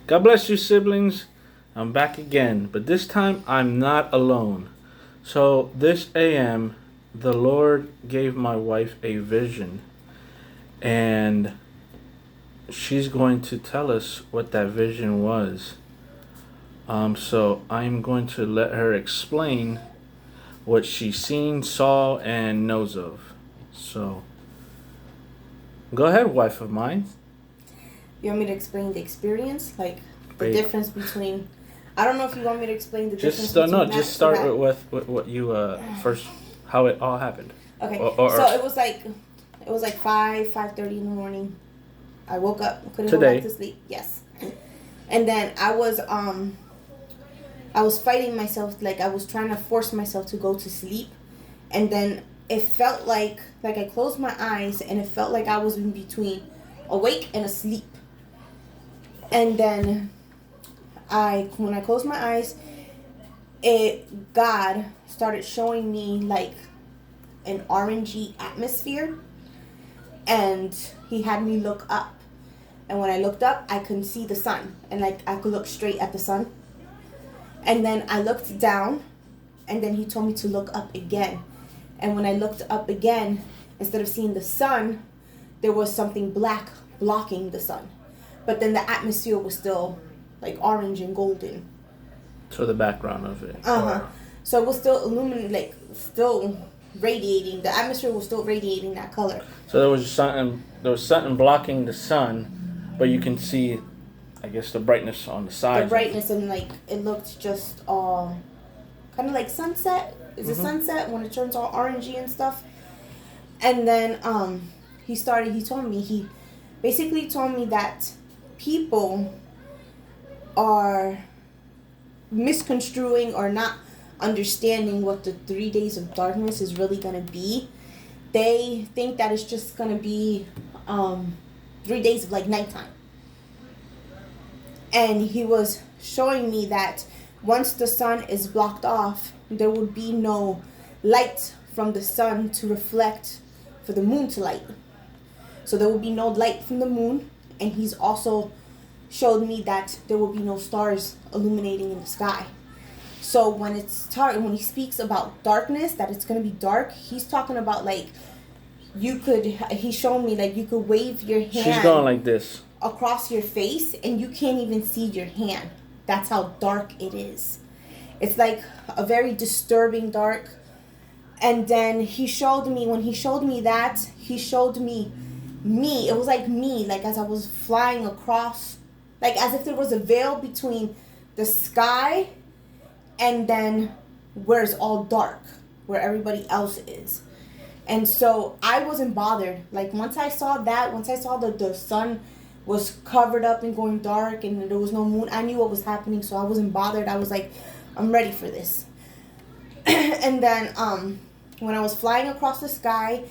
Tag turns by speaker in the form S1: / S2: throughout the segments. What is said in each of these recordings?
S1: God bless you, siblings. I'm back again, but this time I'm not alone. So, this AM, the Lord gave my wife a vision, and she's going to tell us what that vision was. So, I'm going to let her explain what she's seen, saw, and knows of. So, go ahead, wife of mine.
S2: You want me to explain the experience? Like, the difference between... I don't know if you want me to explain the difference between...
S1: Just start with what you first, how it all happened.
S2: Okay, so it was like 5:30 in the morning. I woke up, couldn't go back to sleep. Yes. And then I was fighting myself, like I was trying to force myself to go to sleep. And then it felt like I closed my eyes and it felt like I was in between awake and asleep. And then when I closed my eyes, God started showing me like an orangey atmosphere, and he had me look up. And when I looked up, I couldn't see the sun, and like I could look straight at the sun. And then I looked down, and then he told me to look up again. And when I looked up again, instead of seeing the sun, there was something black blocking the sun. But then the atmosphere was still like orange and golden.
S1: So the background of it.
S2: So it was still illuminating, like still radiating. The atmosphere was still radiating that color.
S1: So there was something blocking the sun, but you can see, I guess, the brightness on the sides.
S2: The brightness, and like it looked just all kind of like sunset. Is it sunset when it turns all orangey and stuff? And then he basically told me that people are misconstruing or not understanding what the 3 days of darkness is really going to be. They think that it's just going to be 3 days of like nighttime. And he was showing me that once the sun is blocked off, there would be no light from the sun to reflect for the moon to light. So there will be no light from the moon. And he's also showed me that there will be no stars illuminating in the sky. So when he speaks about darkness, that it's going to be dark, he's talking about like he showed me like you could wave your hand.
S1: She's going like this.
S2: Across your face and you can't even see your hand. That's how dark it is. It's like a very disturbing dark. And then when he showed me that, he showed me, it was like me, like as I was flying across, like as if there was a veil between the sky and then where it's all dark, where everybody else is. And so I wasn't bothered. Like once I saw that the sun was covered up and going dark and there was no moon, I knew what was happening, so I wasn't bothered. I was like, I'm ready for this. And then when I was flying across the sky,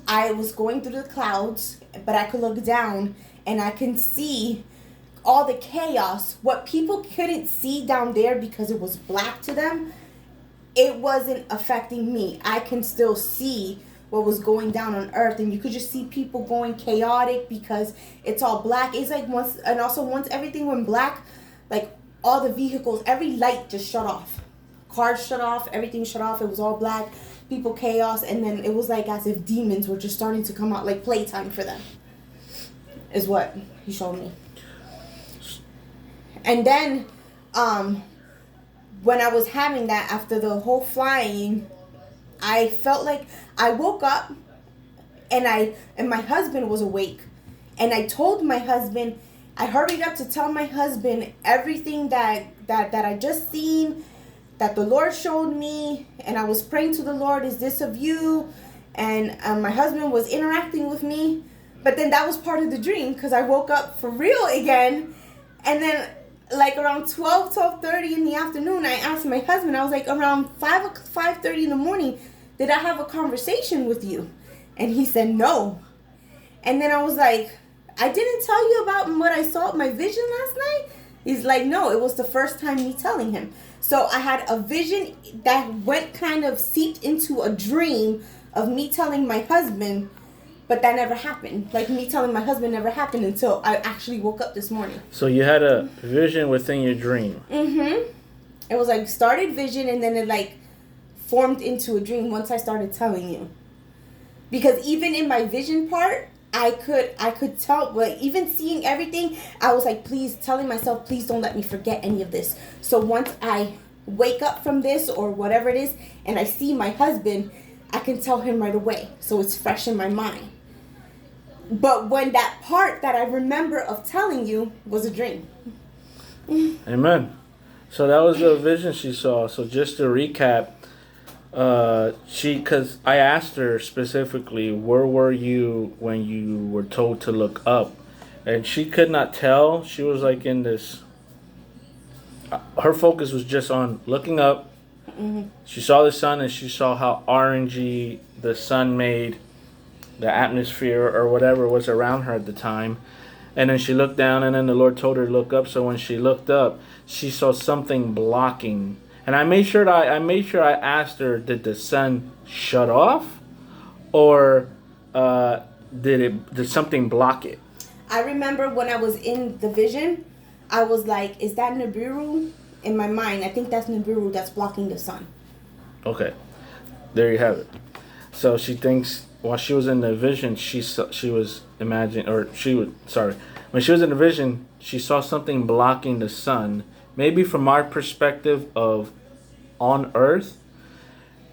S2: I was going through the clouds, but I could look down and I can see all the chaos. What people couldn't see down there because it was black to them, it wasn't affecting me. I can still see what was going down on earth, and you could just see people going chaotic because it's all black. It's like once everything went black, like all the vehicles, every light just shut off. Cars shut off, everything shut off. It was all black. People chaos, and then it was like as if demons were just starting to come out, like playtime for them, is what he showed me. And then when I was having that, after the whole flying, I felt like I woke up and my husband was awake, and I told my husband, I hurried up to tell my husband everything that I just seen, that the Lord showed me, and I was praying to the Lord, is this of you? And my husband was interacting with me, but then that was part of the dream because I woke up for real again. And then like around 12:30 in the afternoon, I asked my husband, I was like, around 5:30 in the morning, did I have a conversation with you? And he said no. And then I was like, I didn't tell you about what I saw in my vision last night? He's like, no, it was the first time me telling him. So I had a vision that went kind of seeped into a dream of me telling my husband But that never happened. Like me telling my husband never happened until I actually woke up this morning.
S1: So you had a vision within your dream.
S2: Mm-hmm. It was like started vision and then it like formed into a dream once I started telling you. Because even in my vision part, I could tell, like even seeing everything, I was like, please, telling myself, please don't let me forget any of this. So once I wake up from this or whatever it is and I see my husband, I can tell him right away. So it's fresh in my mind. But when that part that I remember of telling you was a dream.
S1: Amen. So that was the vision she saw. So just to recap, because I asked her specifically, where were you when you were told to look up? And she could not tell. She was like in this, her focus was just on looking up.
S2: Mm-hmm.
S1: She saw the sun and she saw how orangey the sun made the atmosphere or whatever was around her at the time. And then she looked down and then the Lord told her to look up. So when she looked up, she saw something blocking. And I made sure I asked her, did the sun shut off or did something block it?
S2: I remember when I was in the vision, I was like, is that Nibiru? In my mind, I think that's Nibiru that's blocking the sun.
S1: Okay. There you have it. So she thinks while she was in the vision, she was imagining, when she was in the vision, she saw something blocking the sun. Maybe from our perspective of on Earth,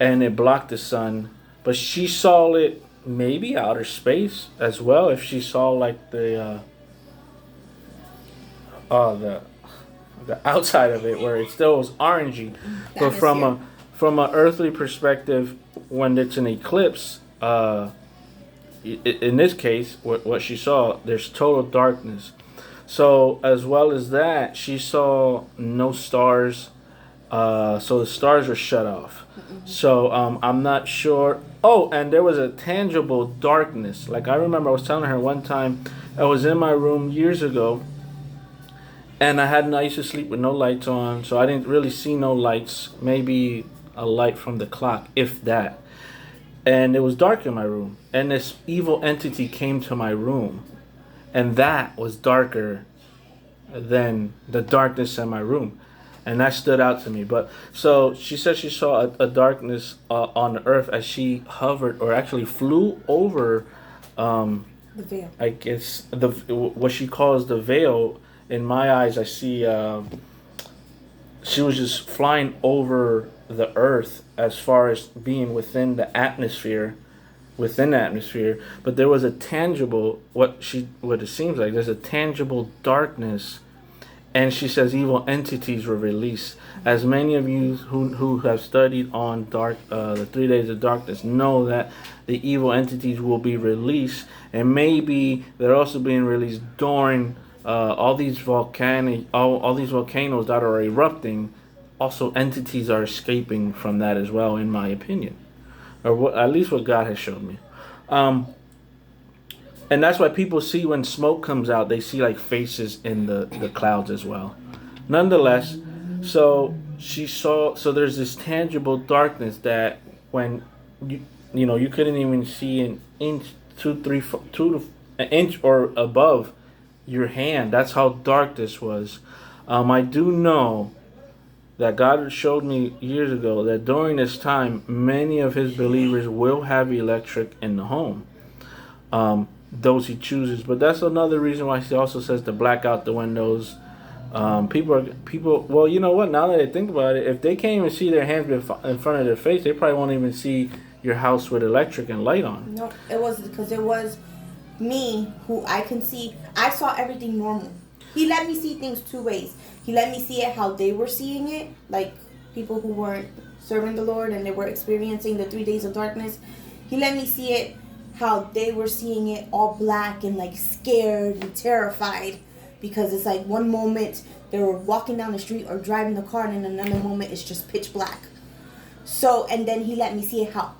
S1: and it blocked the sun, but she saw it maybe outer space as well. If she saw like the outside of it where it still was orangey, but from a earthly perspective, when it's an eclipse, in this case, what she saw, there's total darkness. So as well as that, she saw no stars. So the stars were shut off. Mm-hmm. So I'm not sure. Oh, and there was a tangible darkness. Like I remember I was telling her one time, I was in my room years ago, and I used to sleep with no lights on, so I didn't really see no lights. Maybe a light from the clock, if that. And it was dark in my room, and this evil entity came to my room, and that was darker than the darkness in my room, and that stood out to me. But so she said she saw a darkness on the earth as she hovered, or actually flew over
S2: the veil.
S1: I guess what she calls the veil. In my eyes, I see she was just flying over the earth as far as being within the atmosphere, but there was a tangible, what it seems like, there's a tangible darkness, and she says evil entities were released. As many of you who have studied on the 3 days of darkness know that the evil entities will be released, and maybe they're also being released during all these volcanoes that are erupting. Also, entities are escaping from that as well, in my opinion, or at least what God has shown me. And that's why people see when smoke comes out, they see like faces in the clouds as well. Nonetheless, so she saw. So there's this tangible darkness that when you couldn't even see an inch, an inch or above your hand. That's how dark this was. I do know that God showed me years ago that during this time, many of His believers will have electric in the home. Those He chooses, but that's another reason why He also says to black out the windows. People. Well, you know what? Now that I think about it, if they can't even see their hands in front of their face, they probably won't even see your house with electric and light on.
S2: No, it was because it was me who I can see. I saw everything normal. He let me see things two ways. He let me see it how they were seeing it, like people who weren't serving the Lord and they were experiencing the 3 days of darkness. He let me see it how they were seeing it, all black and like scared and terrified, because it's like one moment they were walking down the street or driving the car, and in another moment it's just pitch black. So, and then He let me see it how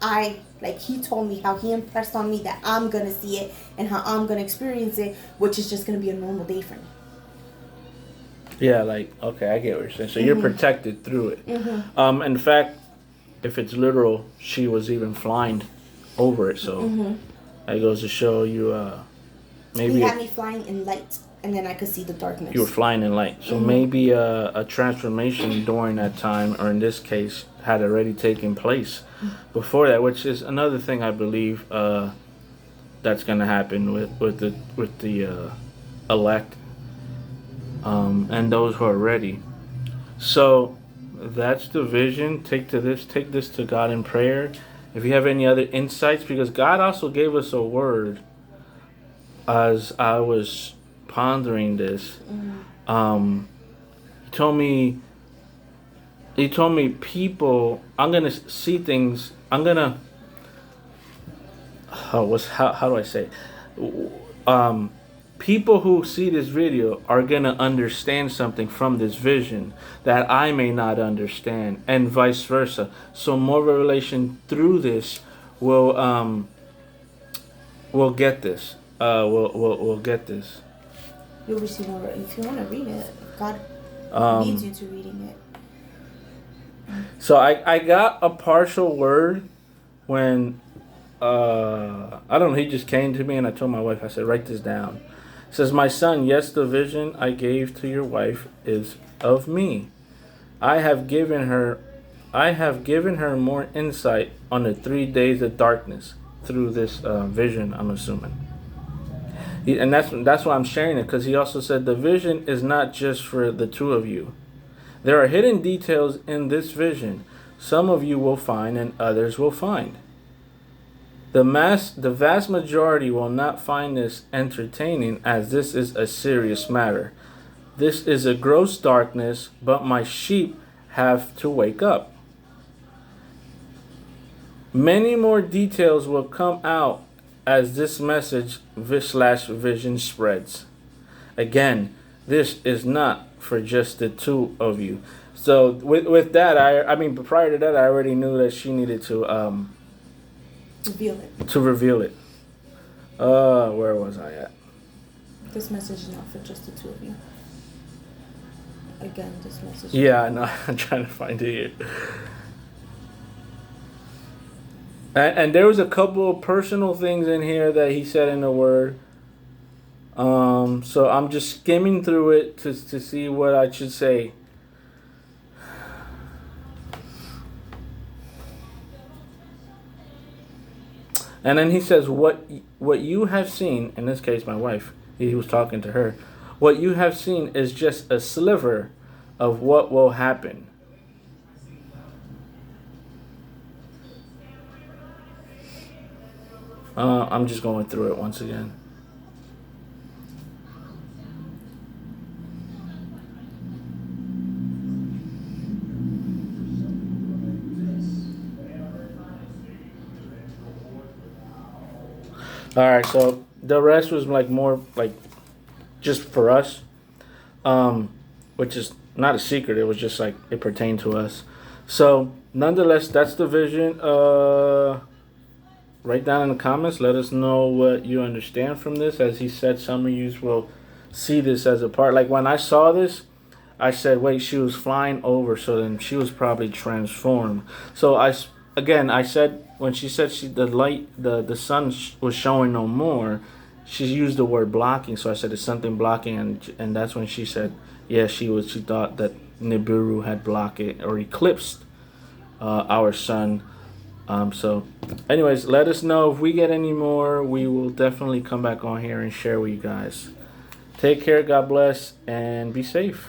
S2: He told me how He impressed on me that I'm going to see it and how I'm going to experience it, which is just going to be a normal day for me.
S1: Yeah, okay, I get what you're saying. So you're protected through it. Mm-hmm. In fact, if it's literal, she was even flying over it. So That goes to show you, maybe
S2: He had me flying in light, and then I could see the darkness.
S1: you were flying in light. So maybe a transformation during that time, or in this case, had already taken place before that, which is another thing I believe that's going to happen with the elect and those who are ready. So that's the vision. Take this to God in prayer. If you have any other insights, because God also gave us a word as I was pondering this. He told me people, I'm gonna see things. I'm gonna how do I say it? People who see this video are going to understand something from this vision that I may not understand, and vice versa. So more revelation through this will get this. We'll get this.
S2: You'll receive more. If you want to read it, God leads you to reading it.
S1: So I got a partial word when I don't know, he just came to me, and I told my wife, I said, write this down. It says, my son, yes, the vision I gave to your wife is of me. I have given her more insight on the 3 days of darkness through this vision, I'm assuming. And that's why I'm sharing it, because he also said the vision is not just for the two of you. There are hidden details in this vision. Some of you will find and others will find. The vast majority will not find this entertaining, as this is a serious matter. This is a gross darkness, but my sheep have to wake up. Many more details will come out as this message / vision spreads. Again, this is not for just the two of you. So with that, I mean, prior to that, I already knew that she needed to reveal it. Where was I at?
S2: This message is not for just the two of you. Again, this message.
S1: Yeah, I know. I'm trying to find it here. And there was a couple of personal things in here that he said in the word. So I'm just skimming through it to see what I should say. And then he says, what you have seen, in this case my wife, he was talking to her, what you have seen is just a sliver of what will happen. I'm just going through it once again. All right, so the rest was like more like just for us, which is not a secret. It was just like it pertained to us. So nonetheless, that's the vision. Write down in the comments. Let us know what you understand from this. As he said, some of you will see this as a part. Like when I saw this, I said, wait, she was flying over, so then she was probably transformed. So I said, when she said the sun was showing no more, she used the word blocking. So I said, it's something blocking, and that's when she said, yeah, she thought that Nibiru had blocked it or eclipsed our sun. So anyways, let us know if we get any more. We will definitely come back on here and share with you guys. Take care, God bless, and be safe.